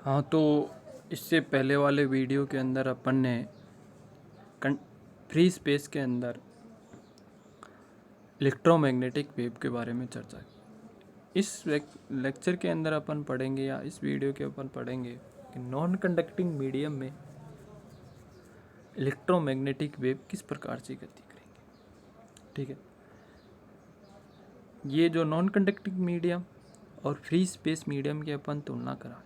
हाँ, तो इससे पहले वाले वीडियो के अंदर अपन ने फ्री स्पेस के अंदर इलेक्ट्रोमैग्नेटिक वेव के बारे में चर्चा की। इस लेक्चर के अंदर अपन पढ़ेंगे या इस वीडियो के अपन पढ़ेंगे कि नॉन कंडक्टिंग मीडियम में इलेक्ट्रोमैग्नेटिक वेव किस प्रकार से गति करेंगे। ठीक है, ये जो नॉन कंडक्टिंग मीडियम और फ्री स्पेस मीडियम की अपन तुलना करा,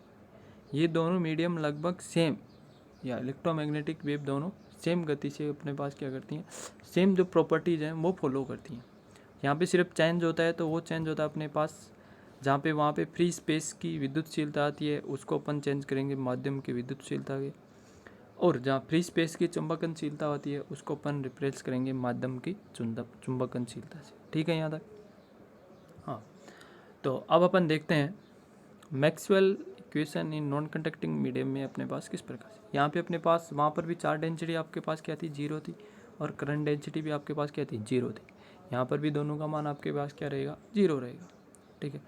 ये दोनों मीडियम लगभग सेम या इलेक्ट्रोमैग्नेटिक वेव दोनों सेम गति से अपने पास क्या करती हैं, सेम जो प्रॉपर्टीज़ हैं वो फॉलो करती हैं। यहाँ पे सिर्फ चेंज होता है, तो वो चेंज होता है अपने पास जहाँ पे वहाँ पे फ्री स्पेस की विद्युतशीलता आती है उसको अपन चेंज करेंगे माध्यम की विद्युतशीलता के, और जहाँ फ्री स्पेस की चुंबकनशीलता होती है उसको अपन रिप्लेस करेंगे माध्यम की चुंबकनशीलता से। ठीक है यहाँ तक? हाँ, तो अब अपन देखते हैं Maxwell equation in non conducting medium में अपने पास किस प्रकार से। यहाँ पे अपने पास वहाँ पर भी चार्ज डेंसिटी आपके पास क्या थी, जीरो थी, और करंट डेंसिटी भी आपके पास क्या थी, जीरो थी। यहाँ पर भी दोनों का मान आपके पास क्या रहेगा, जीरो रहेगा। ठीक है,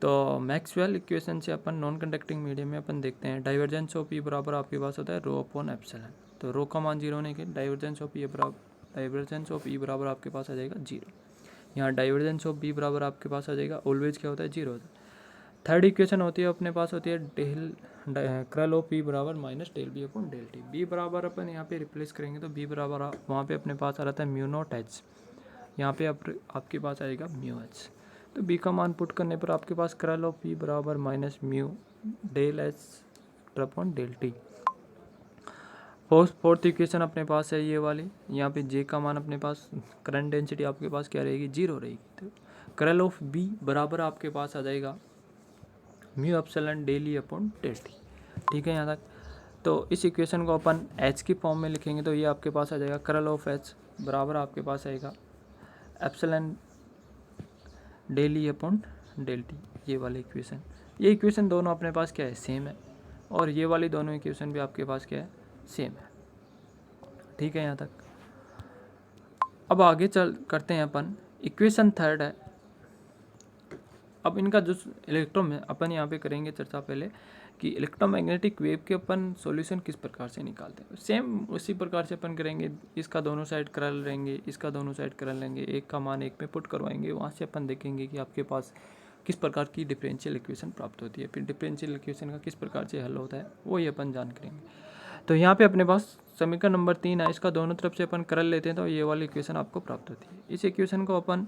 तो मैक्सवेल इक्वेशन से अपन नॉन कंडक्टिंग मीडियम में अपन देखते हैं डाइवर्जेंस ऑफ ई बराबर आपके पास होता है रो अपॉन एप्सिलॉन। तो रो का मान जीरो होने के डाइवर्जेंस ऑफ ई बराबर आपके पास आ जाएगा जीरो। यहाँ डाइवर्जेंस ऑफ बी बराबर आपके पास आ जाएगा ऑलवेज क्या होता है, जीरो होता है। थर्ड इक्वेशन होती है अपने पास होती है कर्ल ऑफ बी बराबर minus del B upon del T. B बराबर अपन यहाँ पे रिप्लेस करेंगे तो बी बराबर वहाँ पे अपने पास आ रहा था म्यू नॉट एच, यहाँ पे आपके पास आएगा म्यू एच। तो बी का मान पुट करने पर आपके पास कर्ल ऑफ बी बराबर minus mu del H upon del T. Fourth equation अपने पास है ये वाली, यहाँ पे जे का मान अपने पास करंट डेंसिटी आपके पास क्या रहेगी, जीरो रहेगी। तो कर्ल ऑफ बी बराबर आपके पास आ जाएगा mu epsilon del E upon del T. ठीक है यहाँ तक? तो इस इक्वेशन को अपन एच की फॉर्म में लिखेंगे तो ये आपके पास आ जाएगा कर्ल ऑफ एच बराबर आपके पास आएगा epsilon del E upon del T. ये वाली इक्वेशन, ये इक्वेशन दोनों अपने पास क्या है, सेम है, और ये वाली दोनों इक्वेशन भी आपके पास क्या है, सेम है। ठीक है यहाँ तक? अब आगे चल करते हैं अपन, इक्वेशन थर्ड है। अब इनका जो इलेक्ट्रो में अपन यहाँ पे करेंगे चर्चा पहले कि इलेक्ट्रोमैग्नेटिक वेव के अपन सॉल्यूशन किस प्रकार से निकालते हैं। सेम उसी प्रकार से अपन करेंगे, इसका दोनों साइड करल लेंगे, इसका दोनों साइड करल लेंगे, एक का मान एक में पुट करवाएंगे, वहाँ से अपन देखेंगे कि आपके पास किस प्रकार की डिफरेंशियल इक्वेशन प्राप्त होती है। फिर डिफरेंशियल इक्वेशन का किस प्रकार से हल होता है वो ही अपन जान करेंगे। तो यहाँ पे अपने पास समीकरण नंबर 3 है, इसका दोनों तरफ से अपन करल लेते हैं तो ये वाली इक्वेशन आपको प्राप्त होती है। इस इक्वेशन को अपन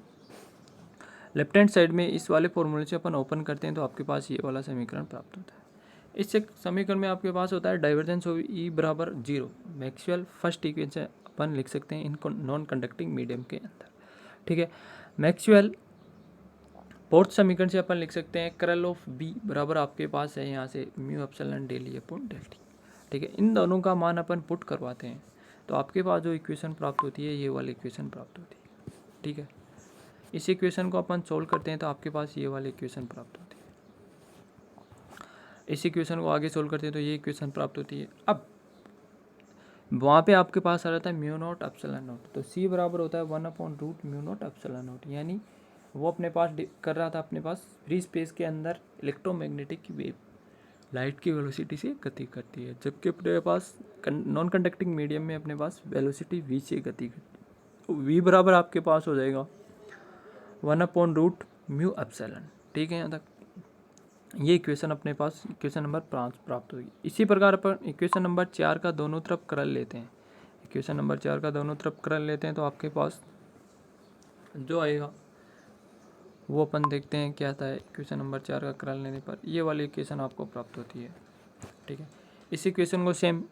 लेफ्ट हैंड साइड में इस वाले फॉर्मूले से अपन ओपन करते हैं तो आपके पास ये वाला समीकरण प्राप्त होता है। इस समीकरण में आपके पास होता है डाइवर्जेंस ऑफ ई बराबर जीरो। मैक्सवेल फर्स्ट इक्वेशन अपन लिख सकते हैं इन नॉन कंडक्टिंग मीडियम के अंदर। ठीक है, मैक्सवेल फोर्थ समीकरण से अपन लिख सकते हैं कर्ल ऑफ बी बराबर आपके पास है यहाँ से mu epsilon del E upon del T. ठीक है, इन दोनों का मान अपन पुट करवाते हैं तो आपके पास जो इक्वेशन प्राप्त होती है ये वाली इक्वेशन प्राप्त होती है। ठीक है, इस इक्वेशन को अपन सोल्व करते हैं तो आपके पास ये वाली इक्वेशन प्राप्त होती है। इस इक्वेशन को आगे सोल्व करते हैं तो ये इक्वेशन प्राप्त होती है। अब वहाँ पे आपके पास आ रहा है म्यू नॉट एप्सिलॉन नॉट, तो सी बराबर होता है 1/रूट म्यू नॉट एप्सिलॉन नॉट, यानी वो अपने पास कर रहा था अपने पास फ्री स्पेस के अंदर इलेक्ट्रोमैग्नेटिक की वेव लाइट की वेलोसिटी से गति करती है, जबकि अपने पास नॉन कंडक्टिंग मीडियम में अपने पास वेलोसिटी वी से गति करती है। तो वी बराबर आपके पास हो जाएगा 1/रूट म्यू एप्सिलॉन। ठीक है यहाँ तक? ये इक्वेशन अपने पास इक्वेशन नंबर 5 प्राप्त होगी। इसी प्रकार अपन इक्वेशन नंबर 4 का दोनों तरफ करल लेते हैं। इक्वेशन नंबर 4 का दोनों तरफ करल लेते हैं तो आपके पास जो आएगा वो अपन देखते हैं क्या आता है। इक्वेशन नंबर 4 का करल लेने पर ये वाली इक्वेशन आपको प्राप्त होती है। ठीक है, इस इक्वेशन को सेम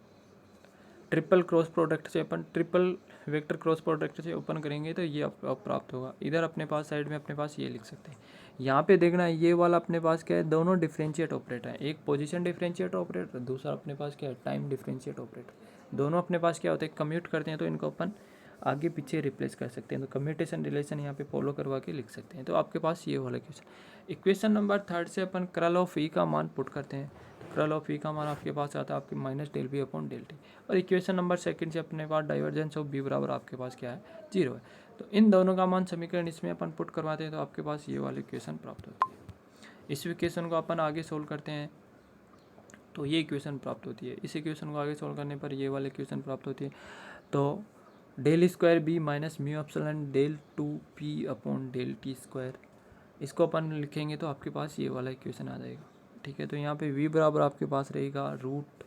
ट्रिपल क्रॉस प्रोडक्ट से अपन ट्रिपल वेक्टर क्रॉस प्रोडक्ट से ओपन करेंगे तो ये आप प्राप्त होगा। इधर अपने पास साइड में अपने पास ये लिख सकते हैं। यहाँ पे देखना है ये वाला अपने पास क्या है, दोनों डिफरेंशिएट ऑपरेटर है, एक पोजीशन डिफरेंशिएट ऑपरेटर, दूसरा अपने पास क्या है, टाइम डिफरेंशिएट ऑपरेटर। दोनों अपने पास क्या होते हैं, कम्यूट करते हैं तो इनको अपन आगे पीछे रिप्लेस कर सकते हैं, तो कम्यूटेशन रिलेशन यहाँ पे फॉलो करवा के लिख सकते हैं। तो आपके पास ये वाला इक्वेशन नंबर 3 से अपन कर्ल ऑफ ई का मान पुट करते हैं। कर्ल ऑफ ई का मान आपके पास आता है आपके minus del B upon del T, और इक्वेशन नंबर 2 से अपने पास डाइवर्जेंस ऑफ बी बराबर आपके पास क्या है, जीरो है। तो इन दोनों का मान समीकरण इसमें अपन पुट करवाते हैं तो आपके पास ये वाली इक्वेशन प्राप्त होती है। इस इक्वेशन को अपन आगे सोल्व करते हैं तो ये इक्वेशन प्राप्त होती है। इस इक्वेशन को आगे सॉल्व करने पर ये वाली इक्वेशन प्राप्त होती है। तो del square B minus mu epsilon del 2p upon del T square, इसको अपन लिखेंगे तो आपके पास ये वाला इक्वेशन आ जाएगा। ठीक है, तो यहाँ पे v बराबर आपके पास रहेगा रूट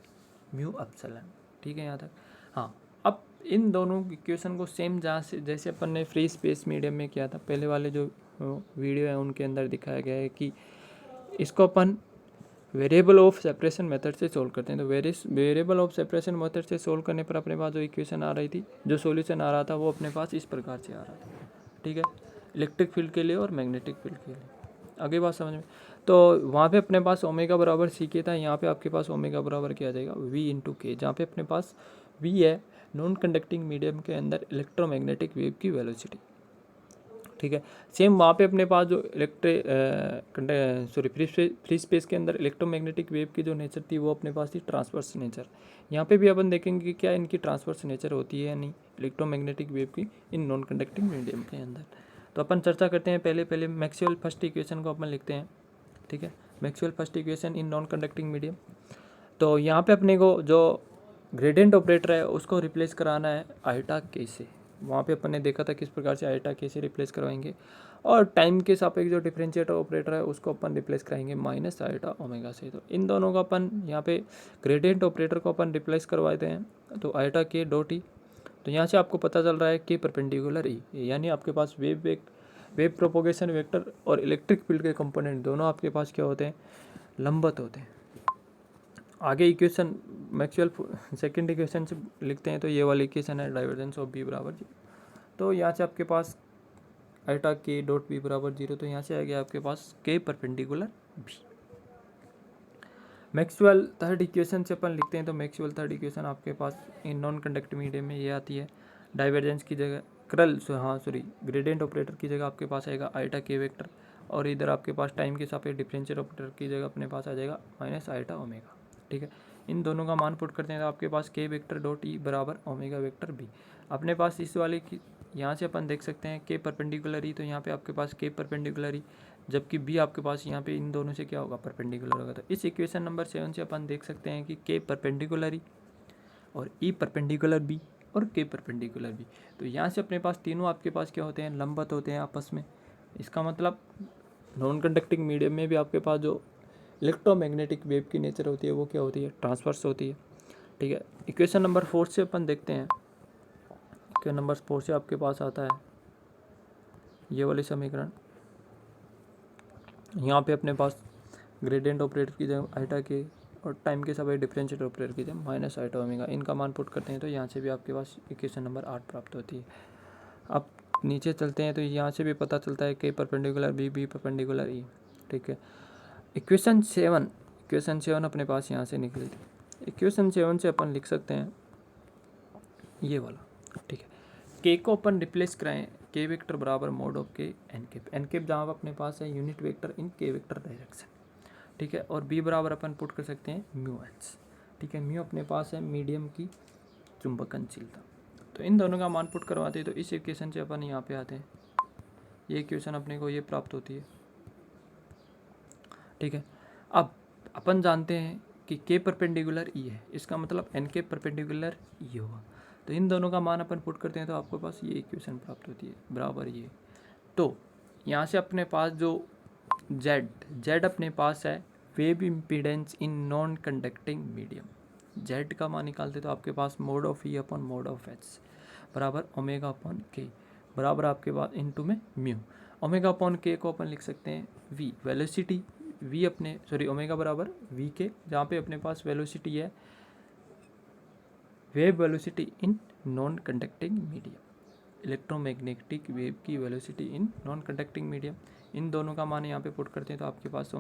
म्यू एप्सिलॉन। ठीक है यहाँ तक। हाँ, अब इन दोनों इक्वेशन को सेम जहाँ से जैसे अपन ने फ्री स्पेस मीडियम में किया था, पहले वाले जो वीडियो है उनके अंदर दिखाया गया है कि इसको अपन वेरिएबल ऑफ सेपरेशन मेथड से सोल्व करते हैं। तो वेरिएबल ऑफ सेपरेशन मेथड से सोल्व करने पर अपने पास जो इक्वेशन आ रही थी, जो सॉल्यूशन आ रहा था, वो अपने पास इस प्रकार से आ रहा था। ठीक है, इलेक्ट्रिक फील्ड के लिए और मैग्नेटिक फील्ड के लिए। आगे बात समझ में। तो वहाँ पे अपने पास ओमेगा बराबर सी के था, यहाँ पे आपके पास ओमेगा बराबर क्या आ जाएगा वी इंटू के, जहाँ पे अपने पास वी है नॉन कंडक्टिंग मीडियम के अंदर इलेक्ट्रोमैग्नेटिक वेव की वेलोसिटी। ठीक है, सेम वहाँ पे अपने पास जो फ्री स्पेस के अंदर इलेक्ट्रोमैग्नेटिक वेव की जो नेचर थी वो अपने पास थी ट्रांसवर्स नेचर। यहाँ पे भी अपन देखेंगे कि क्या इनकी ट्रांसवर्स नेचर होती है या नहीं इलेक्ट्रोमैग्नेटिक वेव की इन नॉन कंडक्टिंग मीडियम के अंदर। तो अपन चर्चा करते हैं। पहले मैक्सवेल फर्स्ट इक्वेशन को अपन लिखते हैं। ठीक है, Maxwell first equation in non conducting medium. तो यहाँ पे अपने को जो ग्रेडियंट ऑपरेटर है उसको रिप्लेस कराना है आइटा के से। वहाँ पे अपन ने देखा था किस प्रकार से आइटा के से रिप्लेस करवाएंगे, और टाइम के सापेक्ष जो डिफरेंशिएटर ऑपरेटर है उसको अपन रिप्लेस कराएंगे माइनस आइटा ओमेगा से। तो इन दोनों का अपन यहाँ पे ग्रेडियंट ऑपरेटर को अपन रिप्लेस करवाते हैं तो आइटा के डॉट ई। तो यहाँ से आपको पता चल रहा है कि परपेंडिकुलर ई, यानी आपके पास वेव प्रोपोगेशन वेक्टर और इलेक्ट्रिक फील्ड के कंपोनेंट दोनों आपके पास क्या होते हैं, लंबवत होते हैं। आगे इक्वेशन मैक्सवेल सेकंड इक्वेशन से लिखते हैं। तो ये वाली इक्वेशन है डाइवर्जेंस ऑफ बी बराबर 0। तो यहाँ से आपके पास आइटा के डॉट बी बराबर 0, तो यहाँ से आ गया आपके पास के perpendicular B. Maxwell third equation से अपन लिखते हैं। तो मैक्सवेल थर्ड इक्वेशन आपके पास इन नॉन कंडक्टिव मीडियम में ये आती है, डाइवर्जेंस की जगह ग्रेडियंट ऑपरेटर की जगह आपके पास आएगा आइटा के वेक्टर, और इधर आपके पास टाइम के सापेक्ष डिफरेंशियल ऑपरेटर की जगह अपने पास आ जाएगा माइनस आइटा ओमेगा। ठीक है, इन दोनों का मान पुट करते हैं तो आपके पास के वेक्टर डॉट ई बराबर ओमेगा वेक्टर बी। अपने पास इस वाले की यहाँ से अपन देख सकते हैं के परपेंडिकुलर ई, तो यहाँ पे आपके पास के परपेंडिकुलर ई, जबकि बी आपके पास यहाँ पे इन दोनों से क्या होगा, परपेंडिकुलर होगा। तो इस इक्वेशन नंबर 7 से अपन देख सकते हैं कि के परपेंडिकुलर ई और ई परपेंडिकुलर बी और के परपेंडिकुलर बी। तो यहाँ से अपने पास तीनों आपके पास क्या होते हैं, लंबवत होते हैं आपस में। इसका मतलब नॉन कंडक्टिंग मीडियम में भी आपके पास जो इलेक्ट्रोमैग्नेटिक वेव की नेचर होती है वो क्या होती है, ट्रांसवर्स होती है। ठीक है, इक्वेशन नंबर 4 से अपन देखते हैं। इक्वेशन नंबर 4 से आपके पास आता है ये वाले समीकरण। यहाँ पे अपने पास ग्रेडियंट ऑपरेटर की जगह आइटा के और टाइम के सापेक्ष डिफरेंशियल ऑपरेटर की जगह माइनस आइटा ओमेगा, इनका मान पुट करते हैं तो यहाँ से भी आपके पास इक्वेशन नंबर 8 प्राप्त होती है। अब नीचे चलते हैं तो यहाँ से भी पता चलता है के परपेंडिकुलर बी, बी परपेंडिकुलर ई। ठीक है, इक्वेशन 7 अपने पास यहाँ से निकली थी। इक्वेशन 7 से अपन लिख सकते हैं ये वाला। ठीक है, के को अपन रिप्लेस कराएं के वेक्टर बराबर मोड ऑफ के एन केप जहाँ अपने पास है यूनिट वेक्टर इन के वेक्टर डायरेक्शन। ठीक है, और बी बराबर अपन पुट कर सकते हैं म्यू एच। ठीक है, म्यू अपने पास है मीडियम की चुंबकनशीलता। तो इन दोनों का मान पुट करवाते हैं तो इस इक्वेशन से अपन यहाँ पे आते हैं, ये इक्वेशन अपने को ये प्राप्त होती है। ठीक है, अब अपन जानते हैं कि के परपेंडिकुलर ई है, इसका मतलब एन के परपेंडिकुलर ई होगा। तो इन दोनों का मान अपन पुट करते हैं तो आपके पास ये इक्वेशन प्राप्त होती है बराबर ये। तो यहाँ से अपने पास जो जेड अपने पास है wave impedance in non conducting medium, Z का मान निकालते तो आपके पास mod of E upon mod of H बराबर ओमेगा अपॉन के बराबर आपके पास इनटू में म्यू। ओमेगा अपॉन के को अपन लिख सकते हैं वी वेलोसिटी, वी ओमेगा बराबर वी के, जहाँ पे अपने पास वेलोसिटी है wave velocity in non conducting medium, electromagnetic wave की velocity in non conducting medium. इन दोनों का मान यहाँ पे पुट करते हैं तो आपके पास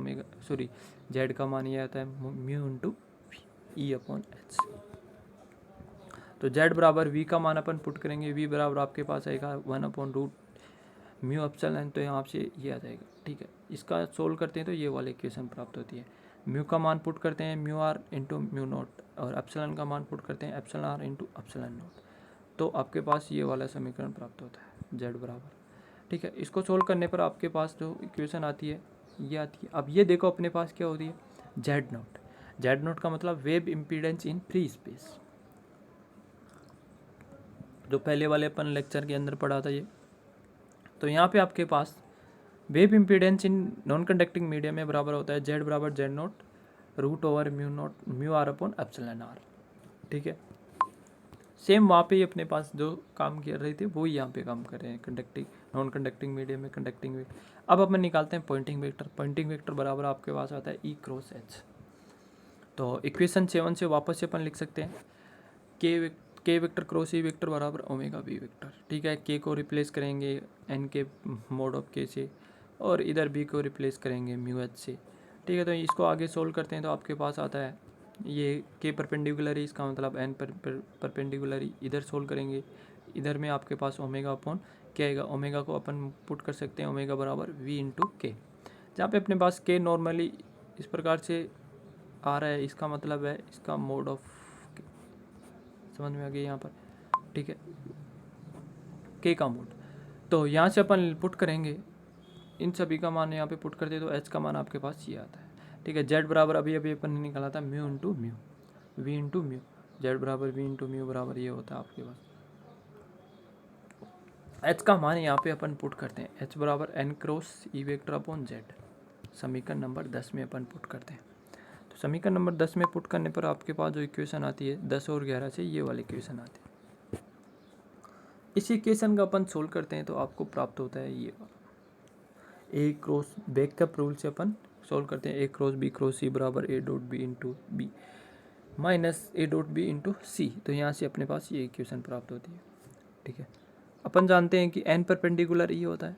जेड का मान ये आता है म्यू इंटू ई अपॉन एच। तो जेड बराबर वी का मान अपन पुट करेंगे, वी बराबर आपके पास आएगा 1/रूट म्यू एप्सिलॉन, तो यहाँ से ये आ जाएगा। ठीक है, इसका सोल्व करते हैं तो ये वाली इक्वेशन प्राप्त होती है। म्यू का मान पुट करते हैं mu R into mu naught, और एप्सिलॉन का मान पुट करते हैं epsilon R into epsilon naught. तो आपके पास ये वाला समीकरण प्राप्त होता है जेड बराबर। ठीक है, इसको सोल्व करने पर आपके पास जो इक्वेशन आती है ये आती है। अब ये देखो अपने पास क्या होती है जेड नोट। जेड नोट का मतलब wave impedance in free space, जो पहले वाले अपन लेक्चर के अंदर पढ़ा था ये। तो यहाँ पे आपके पास wave impedance in non conducting medium में बराबर होता है जेड बराबर Z naught root over mu r upon epsilon r. ठीक है, सेम वहाँ पे ही अपने पास जो काम कर रहे थे वो ही यहाँ पे काम कर रहे हैं कंडक्टिंग नॉन कंडक्टिंग मीडियम में कंडक्टिंग वेक्टर। अब अपन निकालते हैं पॉइंटिंग वेक्टर। पॉइंटिंग वेक्टर बराबर आपके पास आता है ई क्रॉस एच। तो इक्वेशन 7 से वापस से अपन लिख सकते हैं के वेक्टर क्रॉस ई वेक्टर बराबर ओमेगा बी वेक्टर। ठीक है, के को रिप्लेस करेंगे एन के मोड ऑफ के से और इधर बी को रिप्लेस करेंगे म्यू एच से। ठीक है, तो इसको आगे सोल्व करते हैं तो आपके पास आता है ये के परपेंडिकुलर, इसका मतलब एन परपेंडिकुलर इधर सोल्व करेंगे, इधर में आपके पास ओमेगा अपॉन क्या आएगा, ओमेगा को अपन पुट कर सकते हैं ओमेगा बराबर वी इंटू के, जहाँ पे अपने पास के नॉर्मली इस प्रकार से आ रहा है, इसका मतलब है इसका मोड ऑफ, समझ में आ गया यहाँ पर। ठीक है, के का मोड, तो यहाँ से अपन पुट करेंगे इन सभी का मान यहाँ पे पुट करते तो एच का मान आपके पास ये आता है। ठीक है, जेड बराबर अभी अभी अपन ने निकाला था mu into mu, V into mu, Z बराबर वी इंटू म्यू बराबर ये होता है आपके पास। एच का मान यहाँ पे अपन पुट करते हैं, एच बराबर N cross E vector upon Z, समीकरण नंबर 10 में अपन पुट करते हैं। तो समीकरण नंबर 10 में पुट करने पर आपके पास जो इक्वेशन आती है 10 और 11 से ये वाली इक्वेशन आती है। इस इक्वेशन का अपन सोल्व करते हैं तो आपको प्राप्त होता है ये वाला, ए क्रॉस बैकअप रूल से अपन सोल्व करते हैं, ए क्रॉस सी बराबर A dot B into B minus A dot B into C. तो यहाँ से अपने पास ये इक्वेशन प्राप्त होती है। ठीक है, अपन जानते हैं कि एन परपेंडिकुलर ई होता है,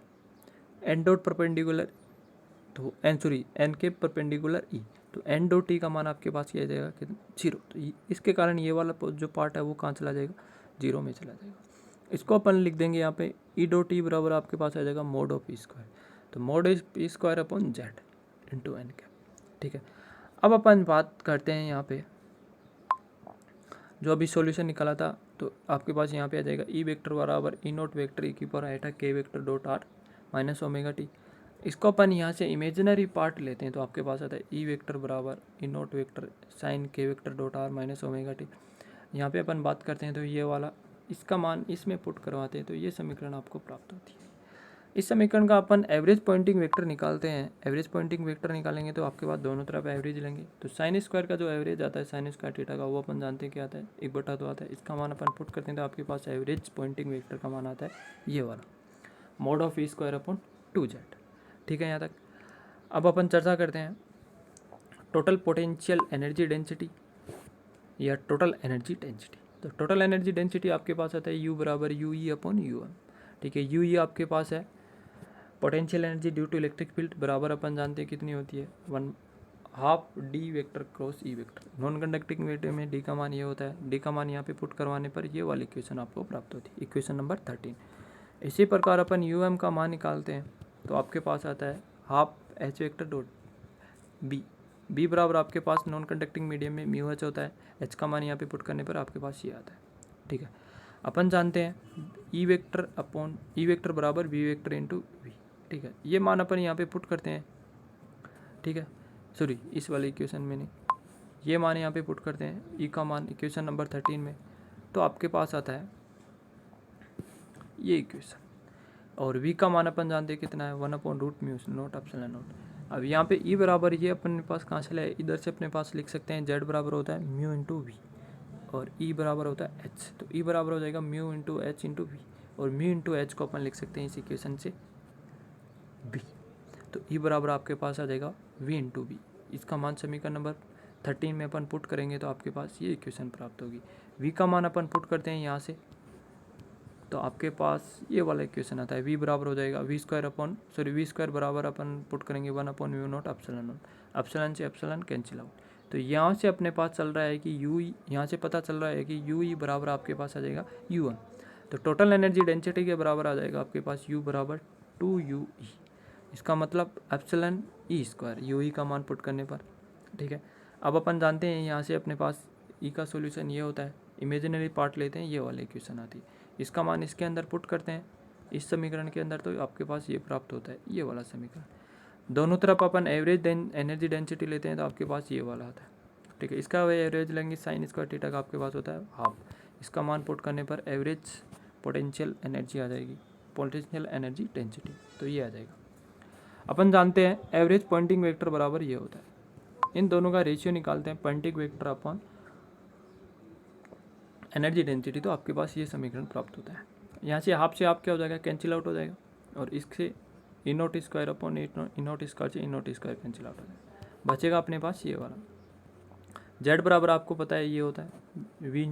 एन डॉट परपेंडिकुलर, तो एन के परपेंडिकुलर ई, तो एन डॉट ई का मान आपके पास क्या जाएगा कि 0। तो इसके कारण ये वाला जो पार्ट है वो कहाँ चला जाएगा, 0 में चला जाएगा। इसको अपन लिख देंगे यहाँ पे ई डॉट ई बराबर आपके पास आ जाएगा मोड ऑफ ई स्क्वायर, तो mod E square upon Z into N cap. ठीक है, अब अपन बात करते हैं यहाँ पे जो अभी सॉल्यूशन निकाला था, तो आपके पास यहाँ पे आ जाएगा ई वेक्टर बराबर ई नोट वेक्टर ई की पावर आइटा के vector dot are minus omega T. इसको अपन यहाँ से इमेजिनरी पार्ट लेते हैं तो आपके पास आता है ई वेक्टर बराबर ई नोट वेक्टर साइन के vector dot are minus omega T. यहाँ पे अपन बात करते हैं तो ये वाला इसका मान इसमें पुट करवाते हैं तो ये समीकरण आपको प्राप्त होती है। इस समीकरण का अपन एवरेज पॉइंटिंग वेक्टर निकालते हैं। एवरेज पॉइंटिंग वेक्टर निकालेंगे तो आपके पास दोनों तरफ एवरेज लेंगे, तो साइन स्क्वायर का जो एवरेज आता है साइन स्क्वायर थीटा का वो अपन जानते हैं क्या आता है 1/2 आता है। इसका मान अपन पुट करते हैं तो आपके पास एवरेज पॉइंटिंग वेक्टर का मान आता है ये वाला mode of E square upon 2z। ठीक है, यहाँ तक। अब अपन चर्चा करते हैं टोटल पोटेंशियल एनर्जी डेंसिटी या टोटल एनर्जी डेंसिटी। तो टोटल एनर्जी डेंसिटी आपके पास आता है यू बराबर U E upon U M. ठीक है, यू ई आपके पास है potential energy due to electric field बराबर अपन जानते हैं कितनी होती है 1/2 D vector cross E vector. Non conducting medium में डी का मान ये होता है, डी का मान यहाँ पे पुट करवाने पर ये वाली इक्वेशन आपको प्राप्त होती है, इक्वेशन नंबर 13। इसी प्रकार अपन यू एम का मान निकालते हैं तो आपके पास आता है 1/2 H vector dot B, B बराबर आपके पास नॉन कंडक्टिंग मीडियम में म्यू एच होता है, एच का मान यहाँ पे पुट करने पर आपके पास ये आता है। ठीक है, अपन जानते हैं ई वेक्टर अपॉन ई वेक्टर बराबर वी वेक्टर इंटू वी। ठीक है, ये मान अपन यहाँ पे पुट करते हैं। ठीक है, सॉरी इस वाले इक्वेशन में नहीं, ये मान यहाँ पे पुट करते हैं ई का मान इक्वेशन नंबर 13 में, तो आपके पास आता है ये इक्वेशन, और वी का मान अपन जानते हैं कितना है 1/√μ नॉट एप्सिलॉन नॉट। अब यहाँ पे ई बराबर ये अपने पास कहाँ से लाए, इधर से अपने पास लिख सकते हैं जेड बराबर होता है म्यू इंटू वी और ई बराबर होता है एच, तो ई बराबर हो जाएगा mu into H into V, और म्यू इंटू एच को अपन लिख सकते हैं इस इक्वेशन से बी, तो ई बराबर आपके पास आ जाएगा वी इंटू बी। इसका मान समीकरण नंबर 13 में अपन पुट करेंगे तो आपके पास ये इक्वेशन प्राप्त होगी। वी का मान अपन पुट करते हैं यहाँ से तो आपके पास ये वाला इक्वेशन आता है, वी बराबर हो जाएगा वी स्क्वायर बराबर अपन पुट करेंगे 1/म्यू नॉट एप्सिलॉन नॉट, एप्सिलॉन से एप्सिलॉन कैंसिल आउट। तो यहाँ से अपने पास चल रहा है कि यू ई, यहाँ से पता चल रहा है कि यू ई बराबर आपके पास आ जाएगा यू एम, तो टोटल एनर्जी डेंसिटी के बराबर आ जाएगा आपके पास यू बराबर 2u ई, इसका मतलब एप्सिलॉन ई स्क्वायर यू ई का मान पुट करने पर। ठीक है, अब अपन जानते हैं यहाँ से अपने पास ई का सॉल्यूशन ये होता है, इमेजिनरी पार्ट लेते हैं ये वाली इक्वेशन आती है, इसका मान इसके अंदर पुट करते हैं इस समीकरण के अंदर तो आपके पास ये प्राप्त होता है ये वाला समीकरण। दोनों तरफ अपन एवरेज एनर्जी डेंसिटी लेते हैं तो आपके पास ये वाला आता है। ठीक है। इसका वही एवरेज लेंगे साइन स्क्वायर थीटा का आपके पास होता है हाफ। इसका मान पुट करने पर एवरेज पोटेंशियल एनर्जी आ जाएगी, पोटेंशियल एनर्जी डेंसिटी, तो ये आ जाएगा। अपन जानते हैं एवरेज पॉइंटिंग वेक्टर बराबर ये होता है, इन दोनों का रेशियो निकालते हैं Poynting vector upon energy density, तो आपके पास ये समीकरण प्राप्त होता है। यहाँ से हाफ से हाफ क्या हो जाएगा, कैंसिल आउट हो जाएगा, और इससे E naught square upon E naught square से E naught square cancel out हो जाएगा, बचेगा अपने पास ये वाला। जेड बराबर आपको पता है ये होता है वी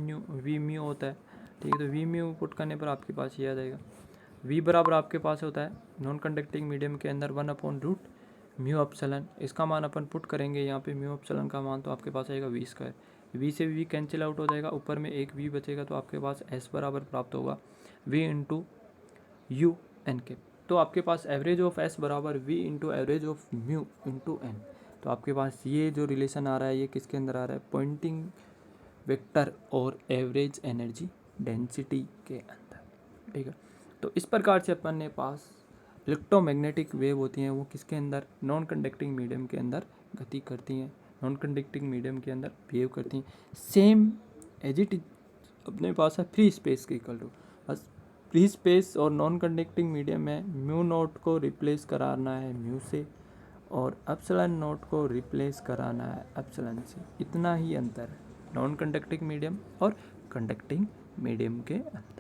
म्यू होता है, ठीक है। तो वी म्यू पुट करने पर आपके पास ये आ जाएगा। वी बराबर आपके पास होता है नॉन कंडक्टिंग मीडियम के अंदर 1/रूट म्यू एप्सिलॉन, इसका मान अपन पुट करेंगे यहाँ पे म्यू एप्सिलॉन का मान, तो आपके पास आएगा वी स्क्वायर। वी से वी कैंसिल आउट हो जाएगा, ऊपर में एक वी बचेगा, तो आपके पास एस बराबर प्राप्त होगा we into you N K. तो आपके पास एवरेज ऑफ एस बराबर V into average of mu into N. तो आपके पास ये जो रिलेशन आ रहा है ये किसके अंदर आ रहा है, पॉइंटिंग वेक्टर और एवरेज एनर्जी डेंसिटी के अंदर, ठीक है। तो इस प्रकार से अपन ने पास इलेक्ट्रोमैग्नेटिक वेव होती हैं वो किसके अंदर, नॉन कंडक्टिंग मीडियम के अंदर गति करती हैं, नॉन कंडक्टिंग मीडियम के अंदर बिहेव करती हैं, सेम एज इट इज अपने पास है फ्री स्पेस के इक्वल टू। बस फ्री स्पेस और नॉन कंडक्टिंग मीडियम में म्यू नोट को रिप्लेस कराना है म्यू से, और एप्सिलॉन नोट को रिप्लेस कराना है एप्सिलॉन से, इतना ही अंतर है नॉन कंडक्टिंग मीडियम और कंडक्टिंग मीडियम के अंदर।